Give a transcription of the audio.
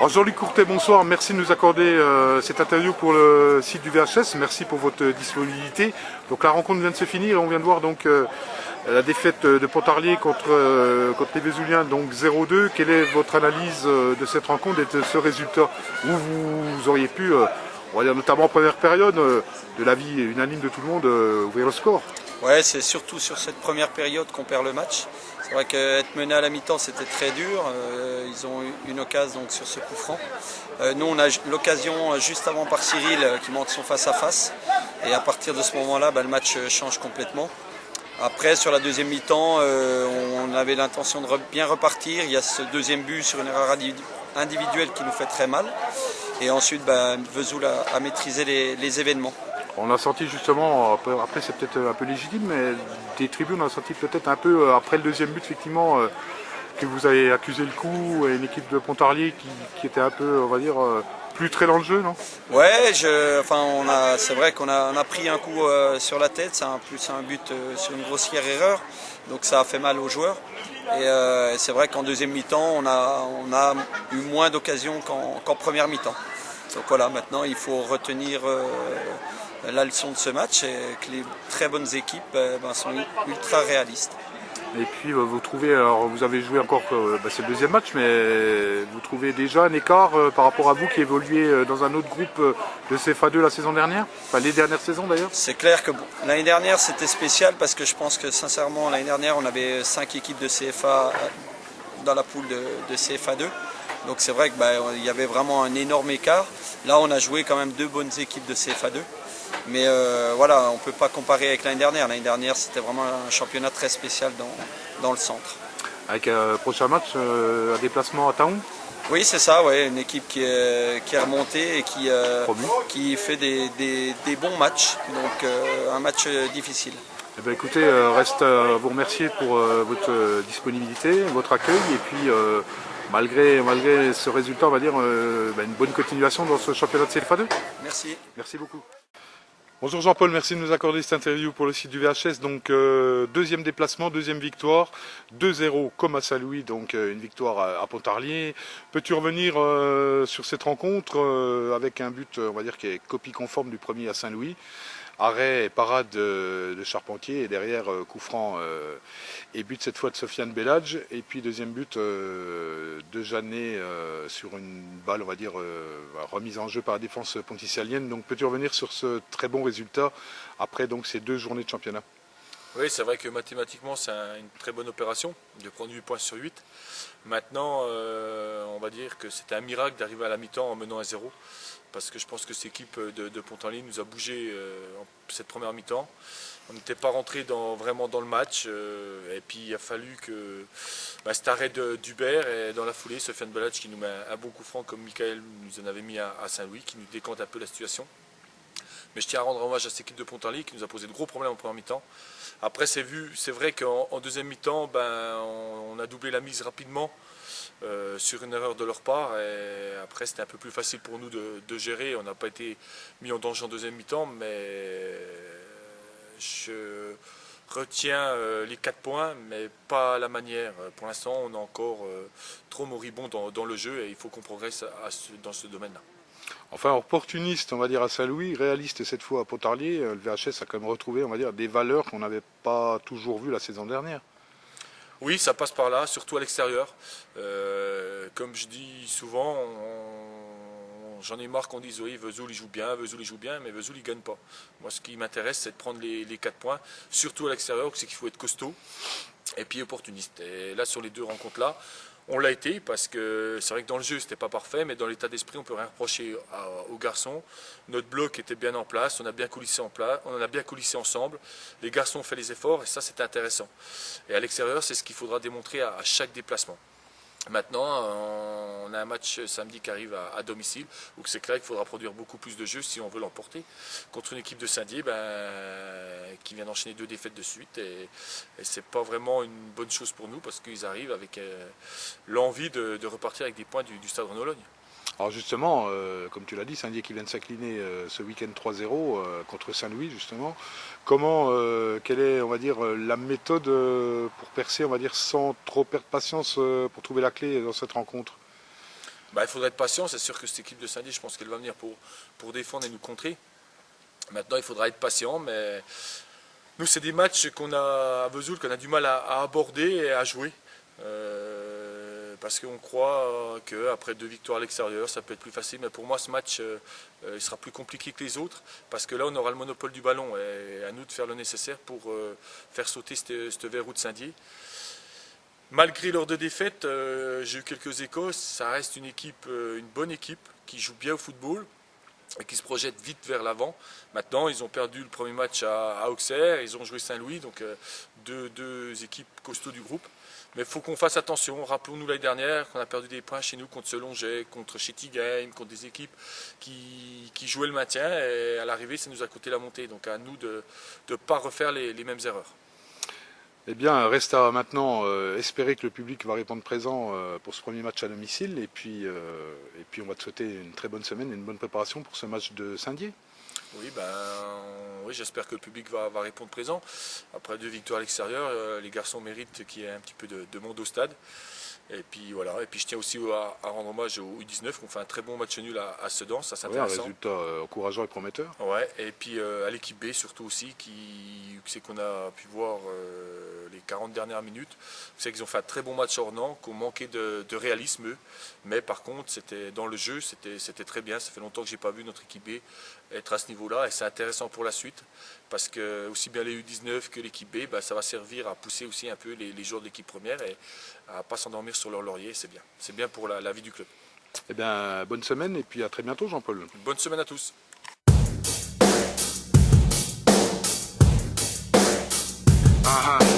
Alors Jean-Luc Courtet, bonsoir, merci de nous accorder cette interview pour le site du VHS, merci pour votre disponibilité. Donc la rencontre vient de se finir et on vient de voir donc la défaite de Pontarlier contre les Vésuliens, donc 0-2. Quelle est votre analyse de cette rencontre et de ce résultat où vous auriez pu, on va dire notamment en première période, de l'avis unanime de tout le monde, ouvrir le score? Ouais, c'est surtout sur cette première période qu'on perd le match. C'est vrai qu'être mené à la mi-temps, c'était très dur. Ils ont eu une occasion donc, sur ce coup franc. Nous, on a l'occasion juste avant par Cyril qui monte son face-à-face. Et à partir de ce moment-là, le match change complètement. Après, sur la deuxième mi-temps, on avait l'intention de bien repartir. Il y a ce deuxième but sur une erreur individuelle qui nous fait très mal. Et ensuite, Vesoul a maîtrisé les événements. On a senti justement, après c'est peut-être un peu légitime, mais des tribunes, on a senti peut-être un peu, après le deuxième but, effectivement, que vous avez accusé le coup, et une équipe de Pontarlier qui était un peu, on va dire, plus très dans le jeu, non? Ouais, c'est vrai qu'on a pris un coup sur la tête, c'est un but sur une grossière erreur, donc ça a fait mal aux joueurs. Et c'est vrai qu'en deuxième mi-temps, on a eu moins d'occasions qu'en première mi-temps. Donc voilà, maintenant il faut retenir la leçon de ce match et que les très bonnes équipes sont ultra réalistes. Et puis vous trouvez, alors vous avez joué encore, c'est le deuxième match, mais vous trouvez déjà un écart par rapport à vous qui évoluez dans un autre groupe de CFA2 la saison dernière, enfin les dernières saisons d'ailleurs? C'est clair que l'année dernière c'était spécial parce que je pense que sincèrement l'année dernière on avait 5 équipes de CFA dans la poule de CFA2. Donc c'est vrai qu'il y avait vraiment un énorme écart. Là on a joué quand même 2 bonnes équipes de CFA2. Mais voilà, on ne peut pas comparer avec l'année dernière. L'année dernière, c'était vraiment un championnat très spécial dans le centre. Avec un prochain match, un déplacement à Taon? Oui, c'est ça, ouais, une équipe qui est remontée et qui fait des bons matchs. Donc un match difficile. Eh bien, écoutez, reste à vous remercier pour votre disponibilité, votre accueil et puis malgré ce résultat, on va dire une bonne continuation dans ce championnat de CFA2. Merci. Merci beaucoup. Bonjour Jean-Paul, merci de nous accorder cette interview pour le site du VHS. Donc deuxième déplacement, deuxième victoire, 2-0 comme à Saint-Louis, donc une victoire à Pontarlier. Peux-tu revenir sur cette rencontre avec un but, on va dire, qui est copie conforme du premier à Saint-Louis? Arrêt et parade de Charpentier et derrière coup franc et but cette fois de Sofiane Belladj. Et puis deuxième but de Jeannet sur une balle, on va dire, remise en jeu par la défense ponticalienne. Donc peux-tu revenir sur ce très bon résultat après donc ces 2 journées de championnat? Oui, c'est vrai que mathématiquement c'est une très bonne opération de prendre 8 points sur 8. Maintenant, on va dire que c'était un miracle d'arriver à la mi-temps en menant à 0. Parce que je pense que cette équipe de Pontarlier nous a bougé cette première mi-temps. On n'était pas rentré vraiment dans le match. Et puis il a fallu que cet arrêt d'Hubert et dans la foulée, Sofiane Belladj qui nous met un bon coup franc comme Michael nous en avait mis à Saint-Louis, qui nous décante un peu la situation. Mais je tiens à rendre hommage à cette équipe de Pontarlier qui nous a posé de gros problèmes en première mi-temps. Après c'est vrai qu'en deuxième mi-temps, on a doublé la mise rapidement. Sur une erreur de leur part, et après c'était un peu plus facile pour nous de gérer. On n'a pas été mis en danger en deuxième mi-temps, mais je retiens les 4 points, mais pas la manière. Pour l'instant, on est encore trop moribond dans le jeu et il faut qu'on progresse dans ce domaine-là. Enfin, opportuniste, on va dire, à Saint-Louis, réaliste cette fois à Pontarlier, le VHS a quand même retrouvé, on va dire, des valeurs qu'on n'avait pas toujours vues la saison dernière. Oui, ça passe par là, surtout à l'extérieur. Comme je dis souvent, j'en ai marre qu'on dise oui, Vesoul il joue bien, mais Vesoul il gagne pas. Moi, ce qui m'intéresse, c'est de prendre les 4 points, surtout à l'extérieur, c'est qu'il faut être costaud et puis opportuniste. Et là, sur les 2 rencontres-là, on l'a été parce que c'est vrai que dans le jeu, c'était pas parfait, mais dans l'état d'esprit, on peut rien reprocher aux garçons. Notre bloc était bien en place, on a bien coulissé ensemble. Les garçons ont fait les efforts et ça, c'était intéressant. Et à l'extérieur, c'est ce qu'il faudra démontrer à chaque déplacement. Maintenant, on a un match samedi qui arrive à domicile, où c'est clair qu'il faudra produire beaucoup plus de jeux si on veut l'emporter. Contre une équipe de Saint-Dié qui vient d'enchaîner 2 défaites de suite. Et ce n'est pas vraiment une bonne chose pour nous, parce qu'ils arrivent avec l'envie de repartir avec des points du Stade Renologne. Alors justement, comme tu l'as dit, Saint-Dié qui vient de s'incliner ce week-end 3-0 contre Saint-Louis justement. Quelle est, on va dire, la méthode pour percer, on va dire, sans trop perdre patience pour trouver la clé dans cette rencontre? Il faudra être patient. C'est sûr que cette équipe de Saint-Dié, je pense qu'elle va venir pour défendre et nous contrer. Maintenant, il faudra être patient, mais nous, c'est des matchs qu'on a à Vesoul, qu'on a du mal à aborder et à jouer. Parce qu'on croit qu'après 2 victoires à l'extérieur, ça peut être plus facile. Mais pour moi, ce match, il sera plus compliqué que les autres. Parce que là, on aura le monopole du ballon. Et à nous de faire le nécessaire pour faire sauter ce verrou de Saint-Dié. Malgré leurs 2 défaites, j'ai eu quelques échos. Ça reste une bonne équipe qui joue bien au football et qui se projette vite vers l'avant. Maintenant, ils ont perdu le premier match à Auxerre, ils ont joué Saint-Louis, donc deux équipes costauds du groupe. Mais il faut qu'on fasse attention. Rappelons-nous l'année dernière qu'on a perdu des points chez nous contre Selonget, contre Chétigame, contre des équipes qui jouaient le maintien. Et à l'arrivée, ça nous a coûté la montée. Donc à nous de ne pas refaire les mêmes erreurs. Eh bien, reste à maintenant espérer que le public va répondre présent pour ce premier match à domicile. Et puis, on va te souhaiter une très bonne semaine et une bonne préparation pour ce match de Saint-Dié. Oui, j'espère que le public va répondre présent. Après 2 victoires à l'extérieur, les garçons méritent qu'il y ait un petit peu de monde au stade. Et puis voilà, et puis je tiens aussi à rendre hommage aux U19 qui ont fait un très bon match nul à Sedan, ça c'est intéressant. Un résultat encourageant et prometteur. Ouais, et puis à l'équipe B surtout aussi, c'est qu'on a pu voir les 40 dernières minutes. C'est qu'ils ont fait un très bon match à Ornans, qui ont manqué de réalisme eux. Mais par contre, dans le jeu, c'était très bien. Ça fait longtemps que je n'ai pas vu notre équipe B être à ce niveau-là et c'est intéressant pour la suite. Parce que aussi bien les U19 que l'équipe B, ça va servir à pousser aussi un peu les joueurs de l'équipe première et à ne pas s'endormir sur leur laurier, c'est bien. C'est bien pour la vie du club. Eh bien, bonne semaine et puis à très bientôt Jean-Paul. Bonne semaine à tous. Uh-huh.